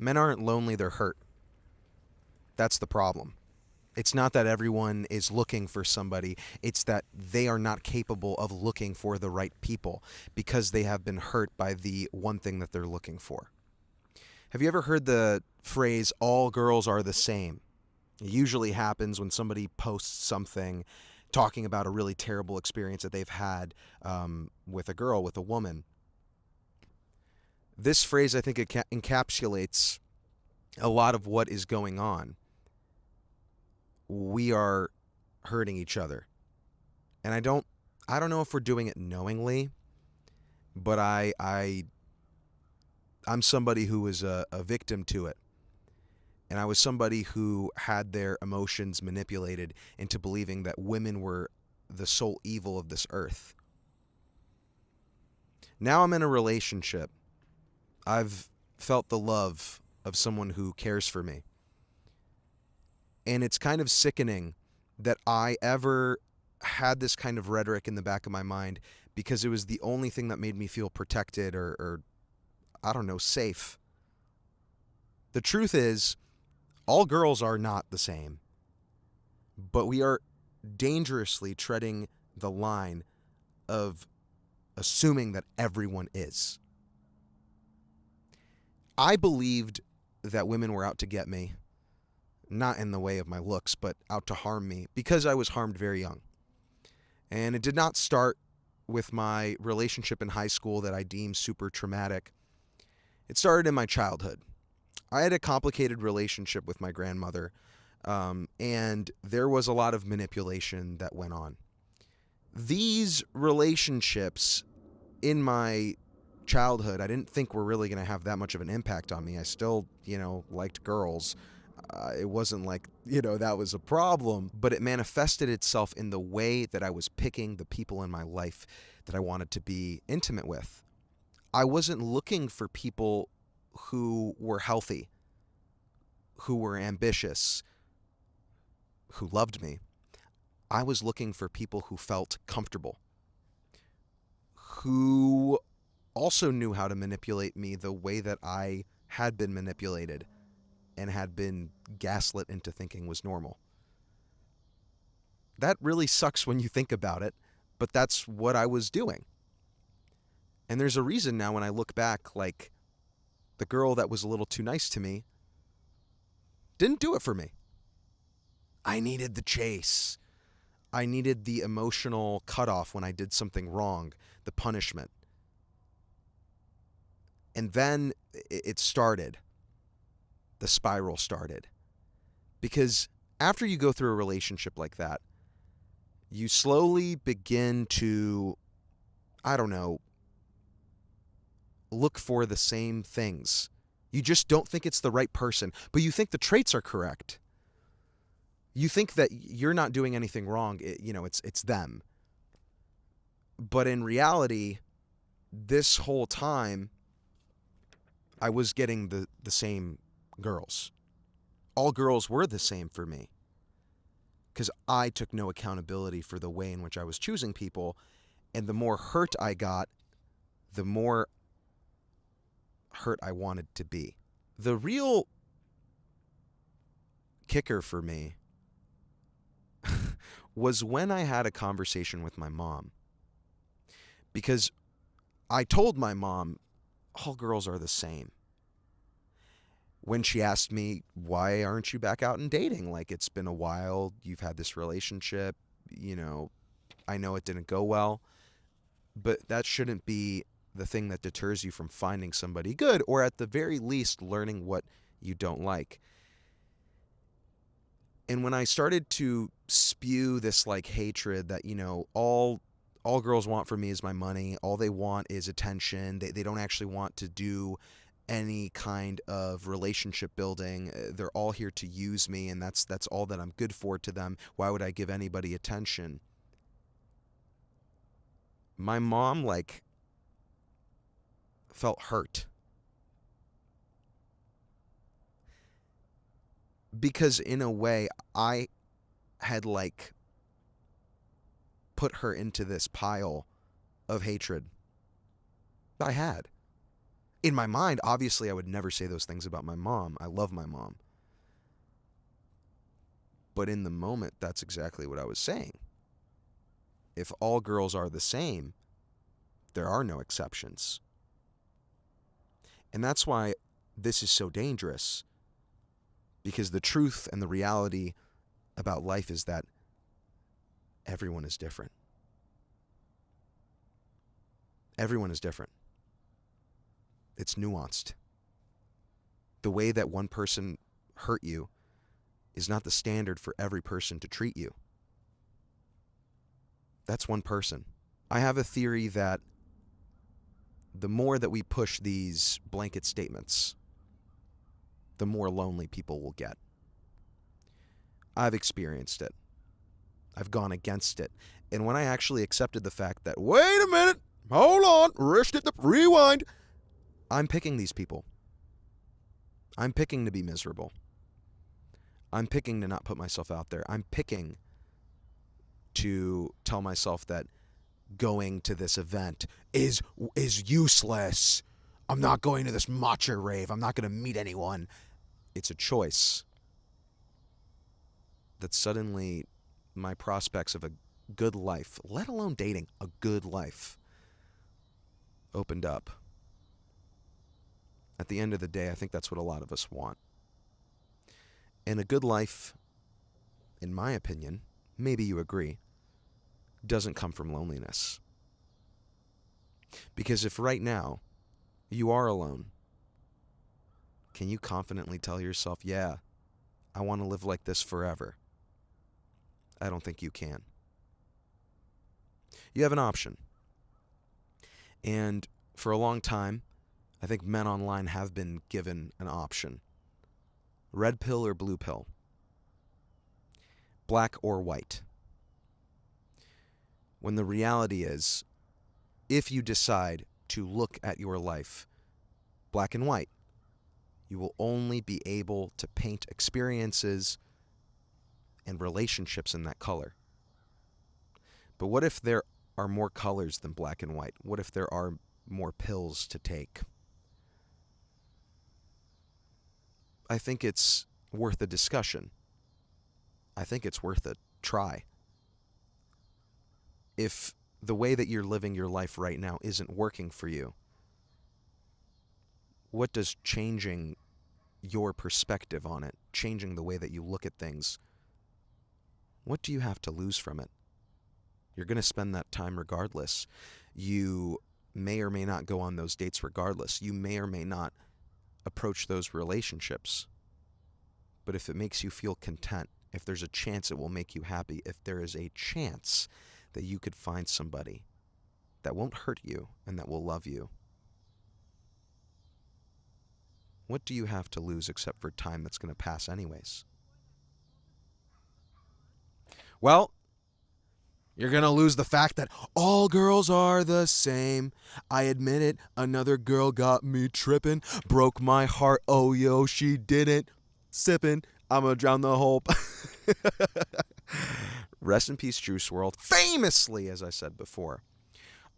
Men aren't lonely, they're hurt. That's the problem. It's not that everyone is looking for somebody, it's that they are not capable of looking for the right people because they have been hurt by the one thing that they're looking for. Have you ever heard the phrase, all girls are the same? It usually happens when somebody posts something talking about a really terrible experience that they've had with a girl, with a woman. This phrase, I think, encapsulates a lot of what is going on. We are hurting each other. And I don't know if we're doing it knowingly, but I'm somebody who was a victim to it. And I was somebody who had their emotions manipulated into believing that women were the sole evil of this earth. Now I'm in a relationship. I've felt the love of someone who cares for me. And it's kind of sickening that I ever had this kind of rhetoric in the back of my mind because it was the only thing that made me feel protected or I don't know, safe. The truth is, all girls are not the same, but we are dangerously treading the line of assuming that everyone is. I believed that women were out to get me, not in the way of my looks, but out to harm me because I was harmed very young. And it did not start with my relationship in high school that I deemed super traumatic. It started in my childhood. I had a complicated relationship with my grandmother, and there was a lot of manipulation that went on. These relationships in my childhood, I didn't think were really going to have that much of an impact on me. I still, liked girls. It wasn't like, that was a problem, but it manifested itself in the way that I was picking the people in my life that I wanted to be intimate with. I wasn't looking for people who were healthy, who were ambitious, who loved me. I was looking for people who felt comfortable, who also knew how to manipulate me the way that I had been manipulated and had been gaslit into thinking was normal. That really sucks when you think about it, but that's what I was doing. And there's a reason now when I look back, like, the girl that was a little too nice to me didn't do it for me. I needed the chase. I needed the emotional cutoff when I did something wrong, the punishment. And then it started. The spiral started. Because after you go through a relationship like that, you slowly begin to, I don't know, look for the same things. You just don't think it's the right person, but you think the traits are correct. You think that you're not doing anything wrong, it's them. But in reality, this whole time, I was getting the same girls. All girls were the same for me because I took no accountability for the way in which I was choosing people. And the more hurt I got, the more hurt I wanted to be. The real kicker for me was when I had a conversation with my mom. Because I told my mom, all girls are the same. When she asked me, why aren't you back out and dating? Like, it's been a while. You've had this relationship. I know it didn't go well. But that shouldn't be the thing that deters you from finding somebody good, or at the very least, learning what you don't like. And when I started to spew this like hatred that, all girls want from me is my money, all they want is attention, they don't actually want to do any kind of relationship building. They're all here to use me, and that's all that I'm good for to them. Why would I give anybody attention? My mom felt hurt because in a way I had put her into this pile of hatred. I had. In my mind, obviously, I would never say those things about my mom. I love my mom. But in the moment, that's exactly what I was saying. If all girls are the same, there are no exceptions. And that's why this is so dangerous. Because the truth and the reality about life is that everyone is different. Everyone is different. It's nuanced. The way that one person hurt you is not the standard for every person to treat you. That's one person. I have a theory that the more that we push these blanket statements, the more lonely people will get. I've experienced it. I've gone against it. And when I actually accepted the fact that, wait a minute, hold on, rewind, I'm picking these people. I'm picking to be miserable. I'm picking to not put myself out there. I'm picking to tell myself that going to this event is useless. I'm not going to this matcha rave. I'm not going to meet anyone. It's a choice that suddenly my prospects of a good life, let alone dating, a good life, opened up. At the end of the day, I think that's what a lot of us want. And a good life, in my opinion, maybe you agree, doesn't come from loneliness. Because if right now you are alone, can you confidently tell yourself, yeah, I want to live like this forever? I don't think you can. You have an option. And for a long time, I think men online have been given an option. Red pill or blue pill? Black or white? When the reality is, if you decide to look at your life black and white, you will only be able to paint experiences and relationships in that color. But what if there are more colors than black and white? What if there are more pills to take? I think it's worth a discussion. I think it's worth a try. If the way that you're living your life right now isn't working for you, what does changing your perspective on it, changing the way that you look at things, what do you have to lose from it? You're going to spend that time regardless. You may or may not go on those dates regardless. You may or may not approach those relationships. But if it makes you feel content, if there's a chance it will make you happy, if there is a chance that you could find somebody that won't hurt you and that will love you, what do you have to lose except for time that's going to pass anyways? Well, you're going to lose the fact that all girls are the same. I admit it, another girl got me tripping, broke my heart, oh yo, she didn't. Sipping, I'm going to drown the whole... Rest in peace, Juice WRLD. Famously, as I said before,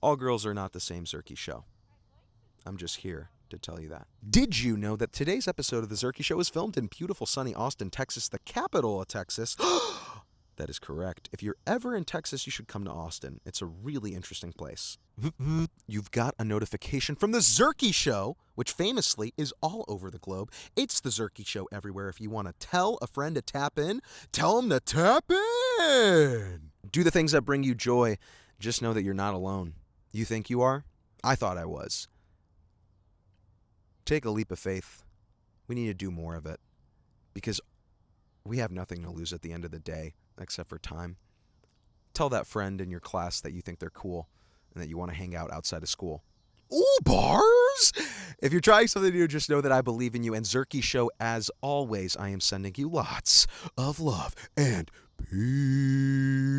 all girls are not the same Zerky Show. I'm just here to tell you that. Did you know that today's episode of The Zerky Show is filmed in beautiful sunny Austin, Texas, the capital of Texas? That is correct. If you're ever in Texas, you should come to Austin. It's a really interesting place. You've got a notification from The Zerky Show, which famously is all over the globe. It's The Zerky Show everywhere. If you want to tell a friend to tap in, tell them to tap in. Do the things that bring you joy. Just know that you're not alone. You think you are? I thought I was. Take a leap of faith. We need to do more of it because we have nothing to lose at the end of the day except for time. Tell that friend in your class that you think they're cool and that you want to hang out outside of school. Ooh, bars! If you're trying something new, just know that I believe in you. And Zerky Show, as always, I am sending you lots of love and peace.